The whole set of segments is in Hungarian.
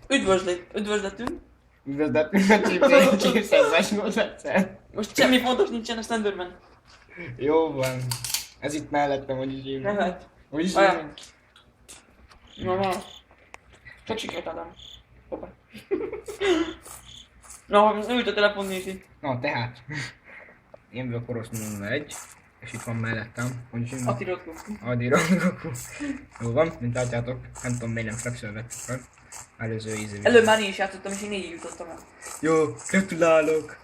Üdvözletünk. Üdvözletünk a csípszezes egyszer. Most semmi fontos nincsen a Slenderman. Jó van. Ez itt mellettem, hogy is hívni. Lehet. Hogy is Olyan. hívni. Na, na. Csak sikert adom. Hoppá. Na, ült a telefon nézi. Na, tehát. Én vagyok Orosz 01, és itt van mellettem, hogy is hívni. Ati Rotko. Adi Rotko. Jó van, mint látjátok, nem tudom miért nem flexel vettük fel. Előző ízű. Előbb már én is játszottam, és én 4-ig jutottam el. Jó, gratulálok.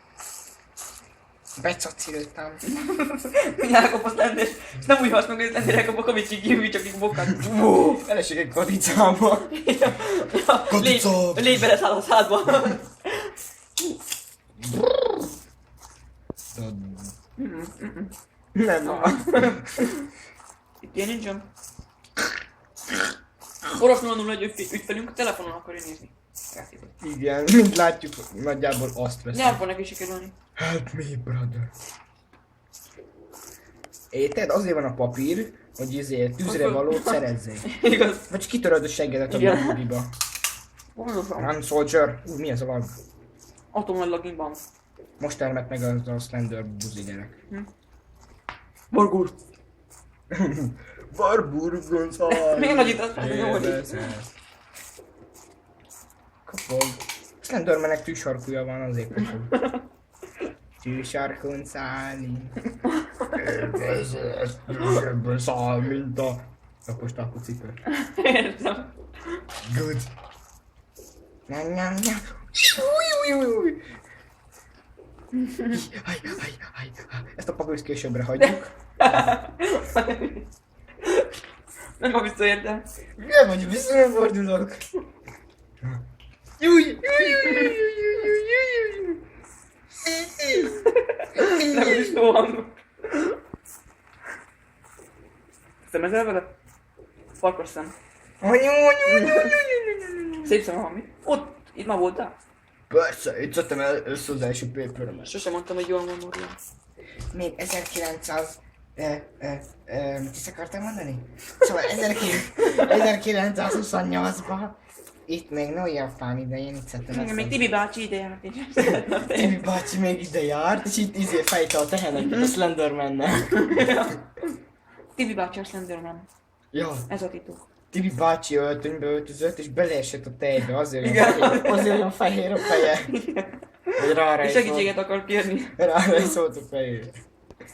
Becaciltam. Jákob a Slender. És nem úgy hasz meg, hogy Slender elkapok, amit csak hívni, csak így bokat. Feleségek kadicába. Légy beleszáll a szádba. Nem. Itt ilyen nincsen. Orosz 001 ügyfelünk a telefonon akarja nézni. Igen, mint látjuk, nagyjából azt veszem. Nem fog neki sikerülni. Help me, brother. Érted? Azért van a papír, hogy tűzre valót szerezzél. Igaz. Vagy kitöröd a seggedet a Igen. búdiba. Pontosan. Run, soldier! Ú, mi ez a lag? Atomnagyi laginban. Most termett meg az a Slender buzi gyerek. Borgur. Barburgon száll! Miért nagyítasz? Ez Kapog. Slendermanek tűsarkúja van, azért kapog. Tűsarkon szállni. Ebből száll, mint a lakostákú cipő. Értem. Good. Nyam, nyam, nyam. Új. Aj. Ezt a papírt későbbre hagyjuk. Nem ma visszaértem. Nem vagy, visszafordulok. Júj. Nem is jó hang. Szemezel vele? Farkas szem. Szép szem van, mi? Ott, itt már voltál? Persze, itt szedtem el össze az első paper-ömet. Sosem mondtam, hogy jól van Mórián. Még 1900... mit is akartam mondani? Szóval 1928-ban itt még Noé-apám idején itt szedtem Igen, még Tibi bácsi ide járt, és Tibi bácsi még ide járt, és itt fejte a teheneket a Slendermannel. Tibi bácsi a Slenderman. Ja, Ez a titok. Tibi bácsi öltönybe öltözött, és beleesett a tejbe, azért olyan fehér a feje. Hogy rára És is segítséget akar kérni. Rára is szólt a fejére.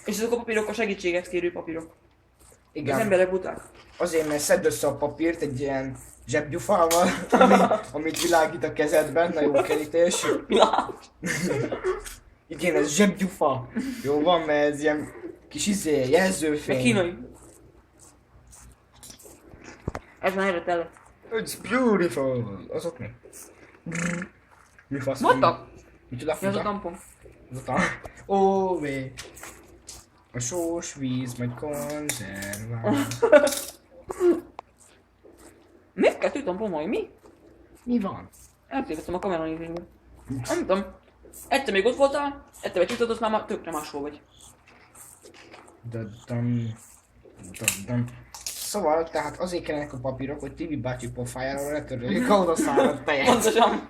És azok a papírok a segítséget kérő papírok. Igen. Az emberek buták. Azért, mert szedd össze a papírt egy ilyen zsebgyufával, amit világít a kezedben, na jó kerítés. Igen, ez zsebgyufa. Jó van, mert ez ilyen kis jelzőfény. A kínai. Ez már erre tele. It's beautiful. Azok mi? Mi fasz? Mondtak? Micsoda Mi az a futa? tampon? Az a tampon. Ó, vé. A sós víz majd konzervál. Miért kettő tampon vagy? Mi? Mi van? Eltévedtem a kameranézésből. Nem tudom. Egyszer még ott voltál, egyszer egy ott már tökre máshol vagy. Dadam. Szóval, tehát azért kellenek a papírok, hogy Tibi bácsi pofájáról letöröljük a oda száradt tejet. Pontosan.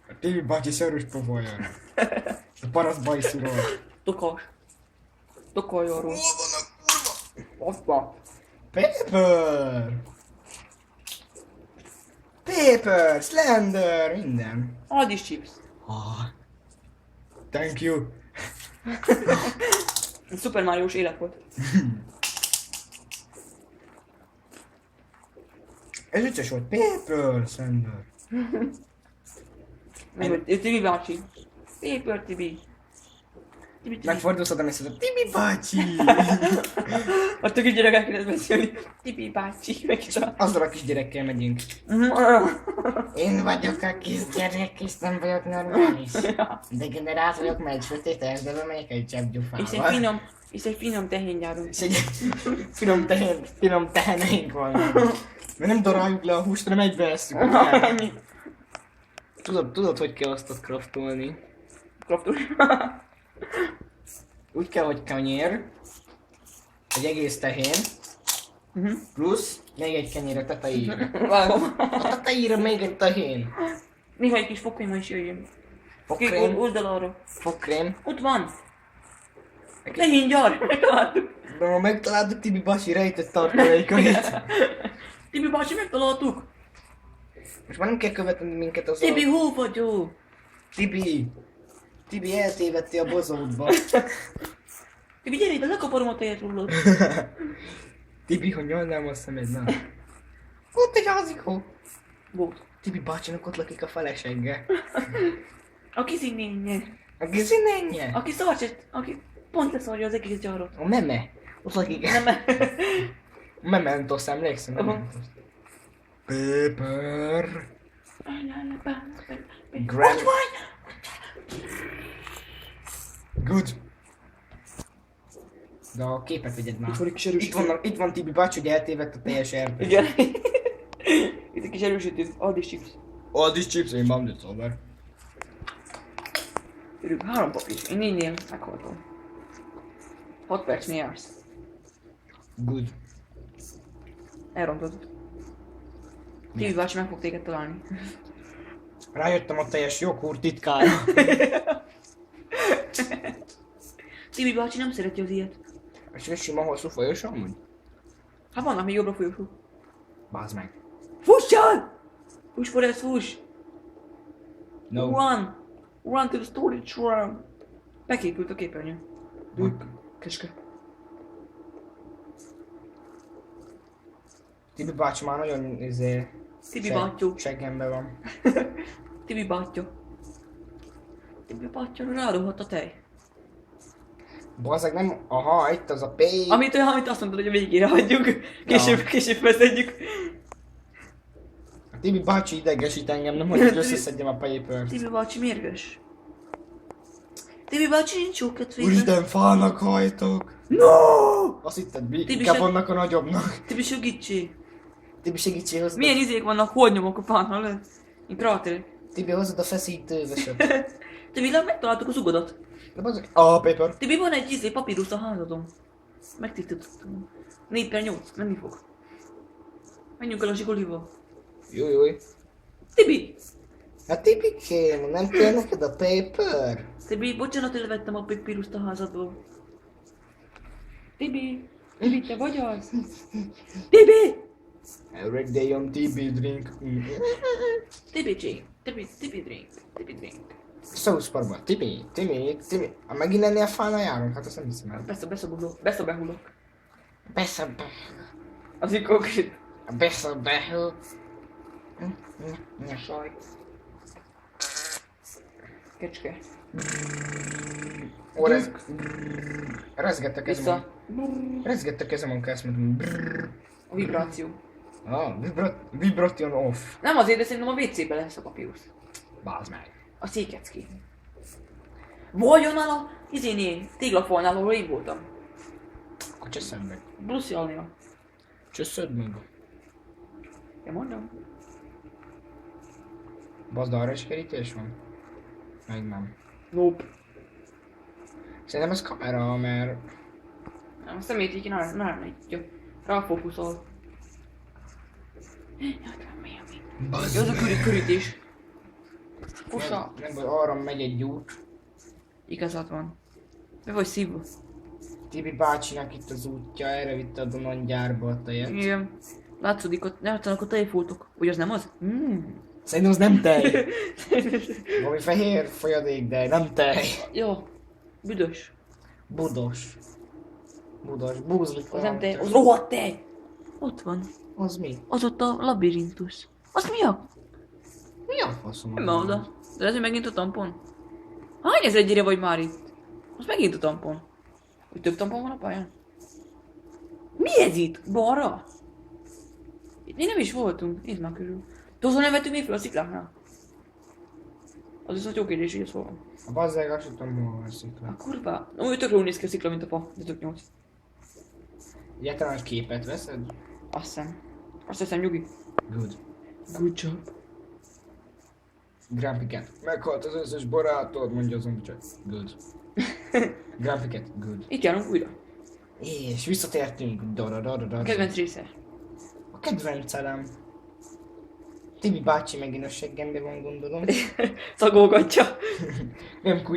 A Tibi bácsi szörös pofájára. A paraszt bajszúról. Tokas. Tokaljáról. Hol van a kurva? Oszpa. Paper, Slender, minden. Add is chips. Thank you. Super Mario-s élet volt. Ez vicces volt. Paper, Slender. Meg Tibi bácsi. Paper Tibi. Tibi. Megfordulszottam és mondtam, Tibi bácsi! A többi gyerek el kéne beszélni. Tibi bácsi. Meg is a... Azzal a kisgyerekkel megyünk. Én vagyok a kisgyerek, és nem vagyok normális. Degenerát vagyok, mert egy sötét erdőbe megyek egy zsebgyufával. És egy finom tehén járunk. És egy finom teheneink van. Mert nem daráljuk le a húst, hanem egybe esszük. Tudod, hogy kell azt craftolni? Kraftolni. Úgy kell, hogy kenyér, egy egész tehén, Plusz még egy kenyér a tetejére. Vágom. A tetejére még egy tehén. Néha egy kis fogkrém is jöjjön. Fogkrém. Old el arra. Fogkrém. Ott van. Legyen gyar, megtaláltuk. De ma megtaláltuk Tibi bácsi rejtett tartalékait. Tibi bácsi, megtaláltuk. Most már nem kell követni minket az Tibi, hol vagy jó? Tibi! Tibi eltévedti a bozótba. Tibi, gyere ide, lekaparom a tejet rólad. Tibi, hogy nyolnám a szemed, na. Ott egy házikó. Volt. Tibi bácsinak ott lakik a felesége. A kizinénye. A gizinénye? Aki szarcset, aki pont leszarja az egész gyarot. A meme. Ott lakik. Nem. A Mementos, emlékszem? Mementos. Paper. Grand. Ott vagy! Good. De a képet vegyed már. Itt van egy kis erősítő. Itt van Tibi bácsi, hogy eltévedt a teljes erdő. Igen. Itt egy kis erősítő, add is chips. All these chips in Bandit Sober. Örülök, 3 papír. Én 4-nél meghaltam. 6 percnél jársz. Good. Elrontod. Tibi bácsi meg fog téged találni. Rájöttem a teljes joghurt titkára. Tibi bácsi nem szereti az ilyet. És ez sima hosszú folyos amúgy? Hát vannak még jobbra folyosók. Bázd meg. Fussál! Fuss, Forrest, fuss! No. Run! Run to the storage room! Beképült a képernyő. Keske. Tibi bácsi már nagyon Tibi bátyó. seggembe van. Tibi bátyja. Tibi bátyja, rádohadt a tej. Bazzeg nem... Aha, itt az a P. Amit azt mondtad, hogy a végére hagyjuk. Később veszedjük. A Tibi bácsi idegesít engem, nem hogy összeszedjem a papert. Tibi bácsi mérges. Tibi bácsi nincs jó kedvében. Úristen, fának hajtok. No! Azt hitted, Tibi inkább seg- vannak a nagyobbnak. Tibi segítség. Tibi segítsél hozzá. Milyen izék vannak, holdnyomok a pánál? Én kráterek. Tibi hozzad a feszítővöset. Tibi, megtaláltuk az ugodat. De bazzeg... A paper. Tibi, van egy papírus a házadon. Megtisztítottam. 4/8, menni fog. Menjünk el a zsigolival. Júj. Tibi! Hát Tibikém, nem kell neked a paper? Tibi, bocsánat, elvettem a papírust a házadból. Tibi! Tibi, te vagy az? Tibi! Every day on Tibi drink. Tibi, drink. Tibi, drink. Szószparban. Tibi. Ha megint ennél fána járunk? Hát azt nem hiszem el. Beszabehulok. Beszabbe. Az így konkrét. Beszabbe. Saj. Kecske. Ó, rezgett a kezem. Vissza. Rezgett a kezem, amikor ezt mondom. A vibráció. Vibration off. Nem azért, de szerintem a WC-be lesz a papírus. Bázd meg. A székecki. Vajon a téglafalnál, ahol én voltam. Akkor csösszöd meg. Brusszelnél. Csösszöd meg. Én mondom. Bazd, arra is kerítés van? Meg nem. Nope. Szerintem ez kamera, mert... Nem, a szemét így nem nyitja. Ráfókuszol. Bazd Ez a körítés. Fussa. Nem baj, arra megy egy út. Igazad van. Be vagy szívva. Tibi bácsinak itt az útja, erre vitte a Donon gyárba a tejet. Igen. Látszik, látszanak a tejfoltok. Hogy az nem az? Szerintem az nem tej. Valami fehér folyadék, de nem tej. Jó. Büdös. Budos. Búzlik Az nem tej. Az rohadt tej. Ott van. Az mi? Az ott a labirintus. Az mi a? Mi a faszom? Nem oda. De ez megint a tampon. Hány ezredjére vagy már itt? Az megint a tampon. Úgy több tampon van a pályán? Mi ez itt? Balra? Itt mi nem is voltunk. Nézd már körül. Tudod, nem vettünk még fel a szikláknál? Az viszont jó kérdés, hogy ez hol van. A bazzeg, azt tudom, hol van a szikla. A kurva. Úgy tök jól néz ki a szikla, mint a fa. De tök 8. Egy általános képet veszed? Azt hiszem. Azt hiszem, nyugi. Good. Good job. Grumpiket. Meghalt az összes barátod, mondja az csak. Good. Grumpiket. Good. Itt járunk újra. És visszatértünk. Kedvenc része. A kedvencelem. Tibi bácsi megint a seggembe van, gondolom. Szagolgatja.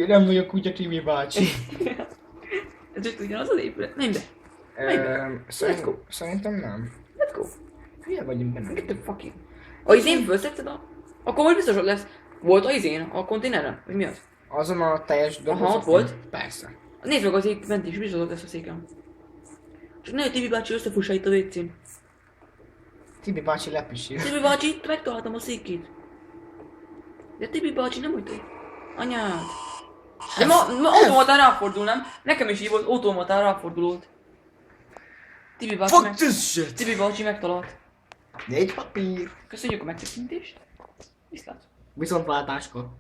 Nem vagyok úgy a Tibi bácsi. Ez csak ugyanaz az épület. Menj be. Let's go. Szerintem nem. Let's go. Hülye vagyunk benne. Get the fucking. A izén fölszedted a... Akkor majd biztos ott lesz. Volt a izén, a konténeren? Vagy mi az? Azon a teljes doboz. Aha, ott volt. Persze. Nézd meg az itt bent is, biztos ott lesz a székem. Csak ne, Tibi bácsi összefussa itt a WC-n. Tibi bácsi lepisír. Tibi bácsi, itt megtaláltam a székét. De Tibi bácsi, nem úgy. Anyád. De ma automatán ráfordul, nem? Nekem is így volt, automatán ráfordulót. Tibi bácsi Fuck this shit! Tibi bácsi megtalált. 4 papír. Köszönjük a megtekintést. Viszlát. Viszontlátásra.